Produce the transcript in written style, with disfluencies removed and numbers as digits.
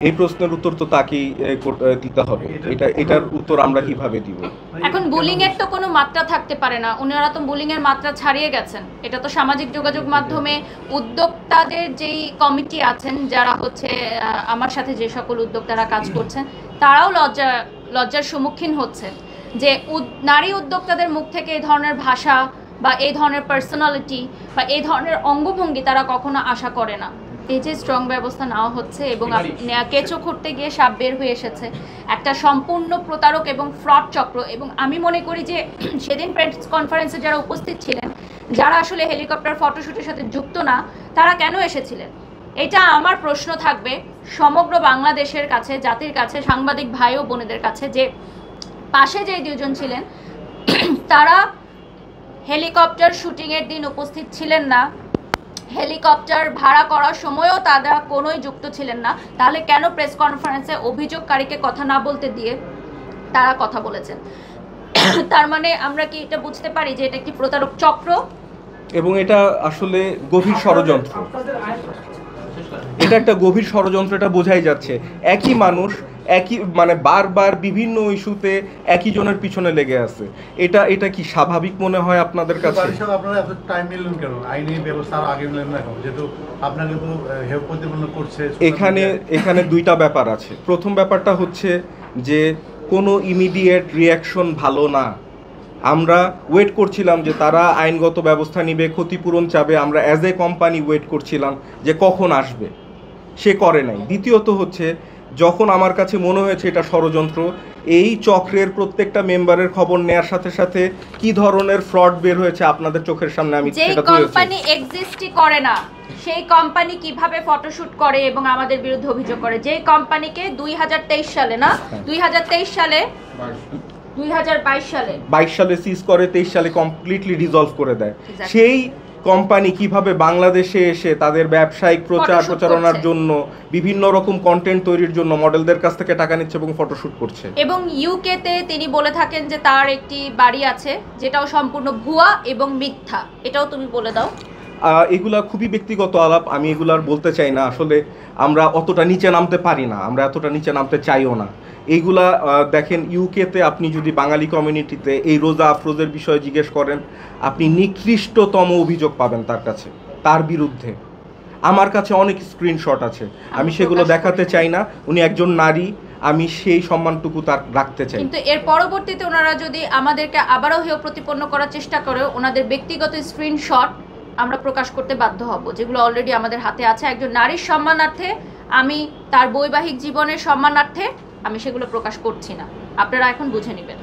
এই প্রশ্নের উত্তর তো তাকেই দিতে হবে। এটার উত্তর আমরা কিভাবে দিব? এখন বুলিং এর তো কোনো মাত্রা থাকতে পারে না, ওনারা তো বুলিং এর মাত্রা ছাড়িয়ে গেছেন। এটা তো সামাজিক যোগাযোগ মাধ্যমে উদ্যোক্তাদের যেই কমিটি আছেন, যারা হচ্ছে আমার সাথে যে সকল উদ্যোক্তারা কাজ করছেন, তারাও লজ্জার সম্মুখীন হচ্ছে যে নারী উদ্যোক্তাদের মুখ থেকে এই ধরনের ভাষা বা এই ধরনের পার্সোনালিটি বা এই ধরনের অঙ্গভঙ্গি তারা কখনো আশা করে না। এই যে স্ট্রং ব্যবস্থা নেওয়া হচ্ছে এবং কেঁচো খুঁড়তে গিয়ে সাপ বের হয়ে এসেছে, একটা সম্পূর্ণ প্রতারক এবং ফ্রড চক্র। এবং আমি মনে করি যে সেদিন প্রেস কনফারেন্সে যারা উপস্থিত ছিলেন, যারা আসলে হেলিকপ্টার ফটোশ্যুটের সাথে যুক্ত না, তারা কেন এসেছিলেন? এটা আমার প্রশ্ন থাকবে সমগ্র বাংলাদেশের কাছে, জাতির কাছে, সাংবাদিক ভাই ও বোনেদের কাছে, যে পাশে যে দুজন ছিলেন তারা হেলিকপ্টার শুটিংয়ের দিন উপস্থিত ছিলেন না, হেলিকপ্টার ভাড়া করার সময়ও তারা কোনোই যুক্ত ছিলেন না, তাহলে কেন প্রেস কনফারেন্সে অভিযোগকারীকে কথা না বলতে দিয়ে তারা কথা বলেছেন? তার মানে আমরা কি এটা বুঝতে পারি যে এটা একটি প্রতারক চক্র এবং এটা আসলে গভীর ষড়যন্ত্র। এটা একটা গভীর ষড়যন্ত্র, এটা বোঝাই যাচ্ছে। একই মানুষ মানে বারবার বিভিন্ন ইস্যুতে একই জনের পিছনে লেগে আছে। এটা কি স্বাভাবিক মনে হয় আপনাদের কাছে? আপনারা এত টাইম নিলেন কেন? আইনি ব্যবস্থা আগে নিলেন না কেন? যেহেতু আপনাকে তো হেল্প প্রতিপন্ন করছে। এখানে দুইটা ব্যাপার আছে। প্রথম ব্যাপারটা হচ্ছে যে কোনো ইমিডিয়েট রিয়াকশন ভালো না। আমরা ওয়েট করছিলাম যে তারা আইনগত ব্যবস্থা নিবে, ক্ষতিপূরণ চাবে। আমরা অ্যাজ এ কোম্পানি ওয়েট করছিলাম যে কখন আসবে, সে করে নাই। দ্বিতীয়ত হচ্ছে, যখন আমার কাছে মনে হয়েছে এটা ষড়যন্ত্র, এই চক্রের প্রত্যেকটা মেম্বারের খবর নেওয়ার সাথে সাথে কি ধরনের ফ্রড বের হয়েছে আপনাদের চোখের সামনে আমি যেই কোম্পানি এক্সিস্টই করে না, সেই কোম্পানি কিভাবে ফটোশুট করে এবং আমাদের বিরুদ্ধে অভিযোগ করে? যেই কোম্পানিকে 2023 সালে না, 2023 সালে 22 সালে সিজ করে, 23 সালে কমপ্লিটলি ডিসলভ করে দেয়। সেই কোম্পানি কিভাবে বাংলাদেশে এসে তাদের ব্যবসায়িক প্রচারণার জন্য বিভিন্ন রকম কন্টেন্ট তৈরির জন্য মডেলদের কাছ থেকে টাকা নিচ্ছে এবং ফটোশুট করছে। এবং ইউকেতে তিনি বলে থাকেন যে তার একটি বাড়ি আছে, যেটাও সম্পূর্ণ ভুয়া এবং মিথ্যা। এটাও তুমি বলে দাও। এগুলা খুবই ব্যক্তিগত আলাপ, আমি এগুলার বলতে চাই না। আসলে আমরা অতটা নিচে নামতে পারি না, আমরা এতটা নিচে নামতে চাইও না। এইগুলা দেখেন, ইউকেতে আপনি যদি বাঙালি কমিউনিটিতে এই রোজা আফরোজের বিষয়ে জিজ্ঞেস করেন, আপনি নিকৃষ্টতম অভিযোগ পাবেন তার কাছে, তার বিরুদ্ধে। আমার কাছে অনেক স্ক্রিনশট আছে, আমি সেগুলো দেখাতে চাই না। উনি একজন নারী, আমি সেই সম্মানটুকু তার রাখতে চাই। কিন্তু এর পরবর্তীতে ওনারা যদি আমাদেরকে আবারও হেয় প্রতিপন্ন করার চেষ্টা করে, ওনাদের ব্যক্তিগত স্ক্রিনশট আমরা প্রকাশ করতে বাধ্য হব, যেগুলো অলরেডি আমাদের হাতে আছে। একজন নারীর সম্মানার্থে, আমি তার বৈবাহিক জীবনের সম্মানার্থে আমি সেগুলো প্রকাশ করছি না, আপনারা এখন বুঝে নেবেন।